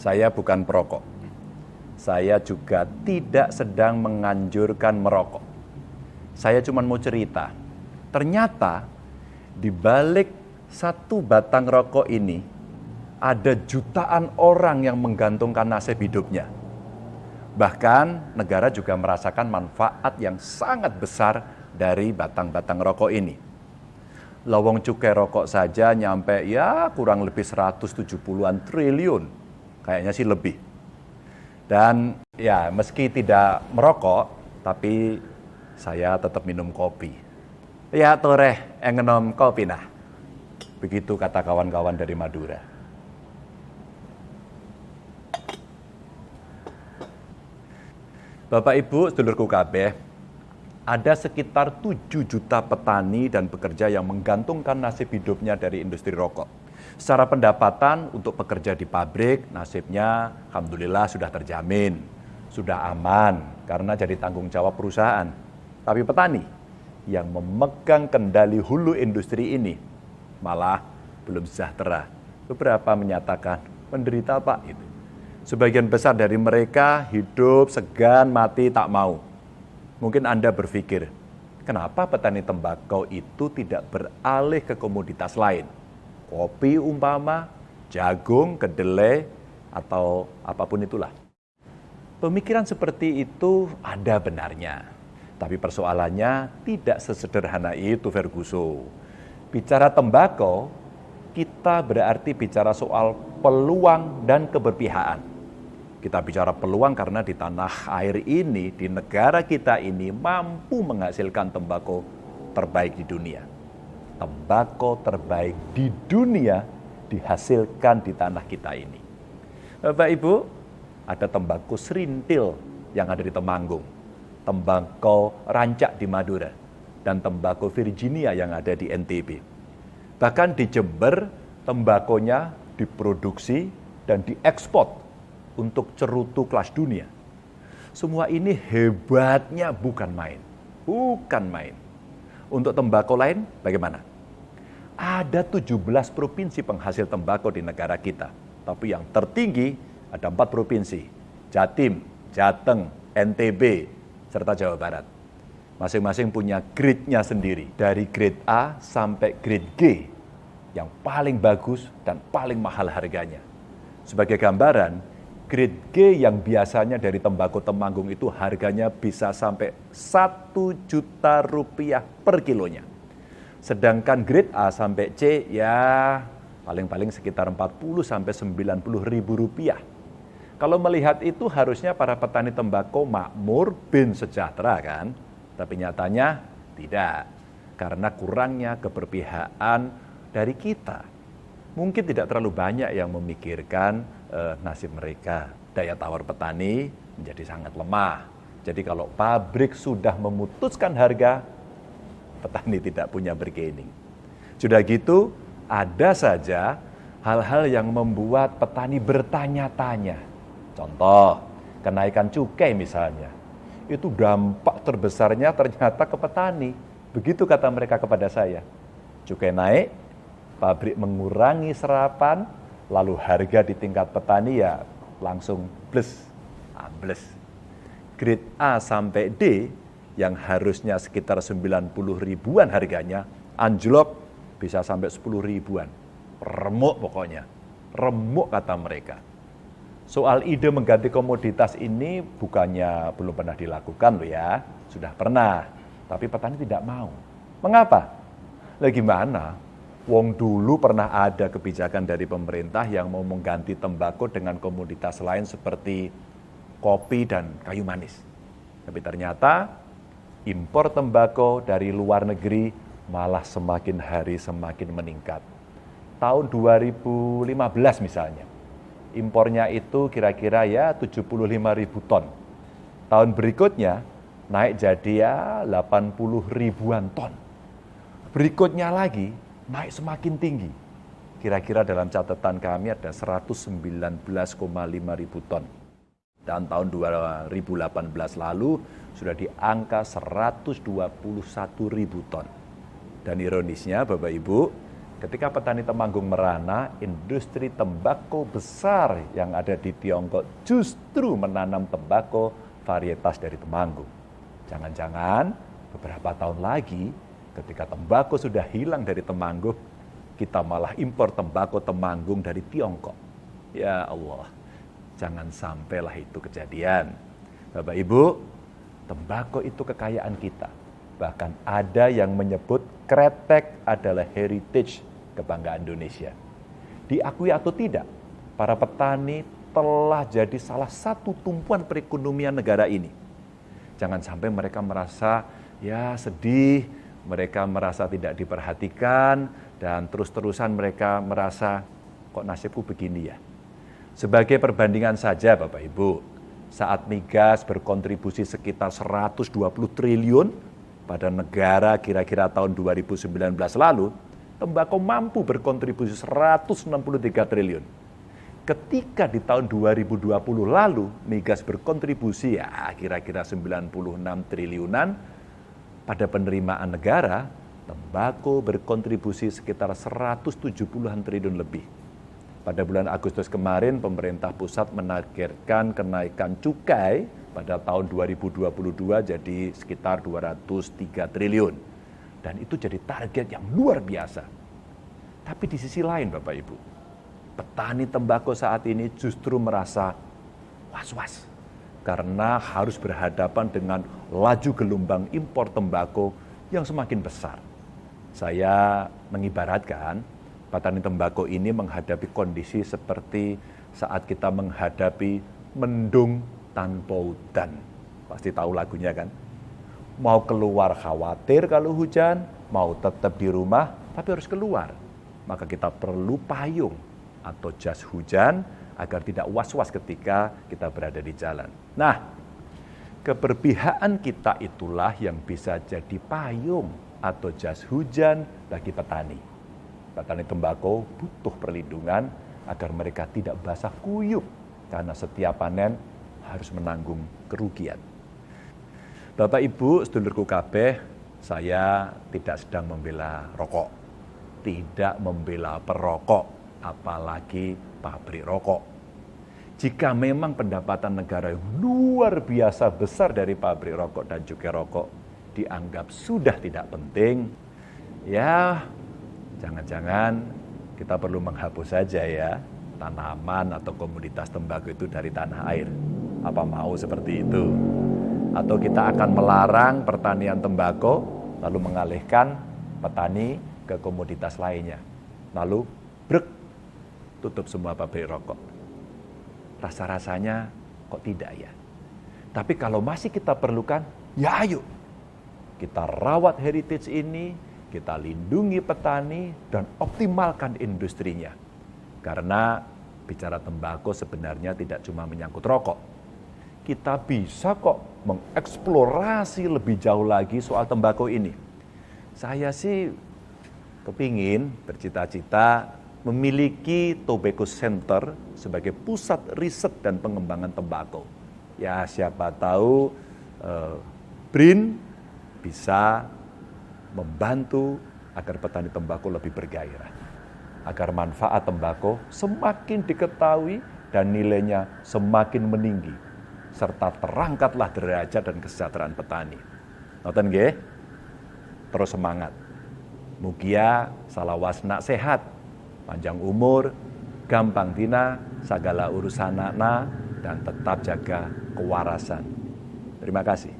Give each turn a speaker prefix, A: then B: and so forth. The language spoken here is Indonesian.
A: Saya bukan perokok. Saya juga tidak sedang menganjurkan merokok. Saya cuma mau cerita. Ternyata di balik satu batang rokok ini ada jutaan orang yang menggantungkan nasib hidupnya. Bahkan negara juga merasakan manfaat yang sangat besar dari batang-batang rokok ini. Lowong cukai rokok saja nyampe ya kurang lebih 170-an triliun. Kayaknya sih lebih. Dan ya meski tidak merokok, tapi saya tetap minum kopi. Ya toreh engenom kopi nah. Begitu kata kawan-kawan dari Madura. Bapak Ibu, sedulurku kabeh, ada sekitar 7 juta petani dan pekerja yang menggantungkan nasib hidupnya dari industri rokok. Secara pendapatan untuk pekerja di pabrik, nasibnya alhamdulillah sudah terjamin, sudah aman karena jadi tanggung jawab perusahaan. Tapi petani yang memegang kendali hulu industri ini malah belum sejahtera. Beberapa menyatakan menderita Pak itu. Sebagian besar dari mereka hidup segan mati tak mau. Mungkin Anda berpikir, kenapa petani tembakau itu tidak beralih ke komoditas lain? Kopi umpama, jagung, kedelai, atau apapun itulah. Pemikiran seperti itu ada benarnya. Tapi persoalannya tidak sesederhana itu, Ferguson. Bicara tembakau, kita berarti bicara soal peluang dan keberpihakan. Kita bicara peluang karena di tanah air ini, di negara kita ini mampu menghasilkan tembakau terbaik di dunia. Tembakau terbaik di dunia dihasilkan di tanah kita ini. Bapak Ibu, ada tembakau serintil yang ada di Temanggung, tembakau rancak di Madura, dan tembakau Virginia yang ada di NTB. Bahkan di Jember, tembakonya diproduksi dan diekspor untuk cerutu kelas dunia. Semua ini hebatnya bukan main. Bukan main. Untuk tembakau lain bagaimana? Ada 17 provinsi penghasil tembakau di negara kita. Tapi yang tertinggi ada 4 provinsi. Jatim, Jateng, NTB, serta Jawa Barat. Masing-masing punya grade-nya sendiri. Dari grade A sampai grade G. Yang paling bagus dan paling mahal harganya. Sebagai gambaran, grade G yang biasanya dari tembakau Temanggung itu harganya bisa sampai 1 juta rupiah per kilonya. Sedangkan grade A sampai C ya paling-paling sekitar 40 sampai 90 ribu rupiah. Kalau melihat itu harusnya para petani tembakau makmur bin sejahtera kan? Tapi nyatanya tidak. Karena kurangnya keberpihakan dari kita. Mungkin tidak terlalu banyak yang memikirkan nasib mereka. Daya tawar petani menjadi sangat lemah. Jadi kalau pabrik sudah memutuskan harga, petani tidak punya bargaining. Sudah gitu, ada saja hal-hal yang membuat petani bertanya-tanya. Contoh, kenaikan cukai misalnya. Itu dampak terbesarnya ternyata ke petani. Begitu kata mereka kepada saya. Cukai naik, pabrik mengurangi serapan, lalu harga di tingkat petani ya langsung ambles. Grade A sampai D yang harusnya sekitar 90 ribuan harganya, anjlok bisa sampai 10 ribuan. Remuk pokoknya, remuk kata mereka. Soal ide mengganti komoditas ini bukannya belum pernah dilakukan loh ya, sudah pernah. Tapi petani tidak mau. Mengapa? Lah gimana? Wong dulu pernah ada kebijakan dari pemerintah yang mau mengganti tembakau dengan komoditas lain seperti kopi dan kayu manis. Tapi ternyata impor tembakau dari luar negeri malah semakin hari semakin meningkat. Tahun 2015 misalnya, impornya itu kira-kira ya 75 ribu ton. Tahun berikutnya naik jadi ya 80 ribuan ton. Berikutnya lagi naik semakin tinggi. Kira-kira dalam catatan kami ada 119,5 ribu ton. Dan tahun 2018 lalu sudah di angka 121 ribu ton. Dan ironisnya Bapak Ibu, Ketika petani Temanggung merana, industri tembakau besar yang ada di Tiongkok justru menanam tembakau varietas dari Temanggung. Jangan-jangan beberapa tahun lagi ketika tembakau sudah hilang dari Temanggung, kita malah impor tembakau Temanggung dari Tiongkok. Ya Allah, jangan sampailah itu kejadian. Bapak Ibu, tembakau itu kekayaan kita. Bahkan ada yang menyebut kretek adalah heritage kebanggaan Indonesia. Diakui atau tidak, para petani telah jadi salah satu tumpuan perekonomian negara ini. Jangan sampai mereka merasa ya sedih, mereka merasa tidak diperhatikan, dan terus-terusan mereka merasa kok nasibku begini ya. Sebagai perbandingan saja Bapak Ibu, saat migas berkontribusi sekitar 120 triliun pada negara kira-kira tahun 2019 lalu, tembakau mampu berkontribusi 163 triliun. Ketika di tahun 2020 lalu, migas berkontribusi ya kira-kira 96 triliunan, pada penerimaan negara, tembakau berkontribusi sekitar 170-an triliun lebih. Pada bulan Agustus kemarin, pemerintah pusat menargetkan kenaikan cukai pada tahun 2022 jadi sekitar 203 triliun. Dan itu jadi target yang luar biasa. Tapi di sisi lain Bapak Ibu, petani tembakau saat ini justru merasa was-was. Karena harus berhadapan dengan laju gelombang impor tembakau yang semakin besar. Saya mengibaratkan petani tembakau ini menghadapi kondisi seperti saat kita menghadapi mendung tanpa udan. Pasti tahu lagunya kan? Mau keluar khawatir kalau hujan, mau tetap di rumah, tapi harus keluar. Maka kita perlu payung atau jas hujan agar tidak was-was ketika kita berada di jalan. Nah, keberpihakan kita itulah yang bisa jadi payung atau jas hujan bagi petani. Petani tembakau butuh perlindungan agar mereka tidak basah kuyup karena setiap panen harus menanggung kerugian. Bapak Ibu, sedulurku kabeh, saya tidak sedang membela rokok, tidak membela perokok, apalagi pabrik rokok. Jika memang pendapatan negara yang luar biasa besar dari pabrik rokok dan cukai rokok dianggap sudah tidak penting, ya jangan-jangan kita perlu menghapus saja ya tanaman atau komoditas tembakau itu dari tanah air. Apa mau seperti itu? Atau kita akan melarang pertanian tembakau, lalu mengalihkan petani ke komoditas lainnya. Lalu, brek, tutup semua pabrik rokok. Rasa-rasanya kok tidak ya? Tapi kalau masih kita perlukan, ya ayo. Kita rawat heritage ini, kita lindungi petani, dan optimalkan industrinya. Karena bicara tembakau sebenarnya tidak cuma menyangkut rokok. Kita bisa kok mengeksplorasi lebih jauh lagi soal tembakau ini. Saya sih kepingin bercita-cita memiliki Tobacco Center sebagai pusat riset dan pengembangan tembakau. Ya siapa tahu BRIN bisa membantu agar petani tembakau lebih bergairah. Agar manfaat tembakau semakin diketahui dan nilainya semakin meninggi. Serta terangkatlah derajat dan kesejahteraan petani. Ngoten nggih? Terus semangat. Mugia salawasna sehat, panjang umur, gampang dina, segala urusan anak dan tetap jaga kewarasan. Terima kasih.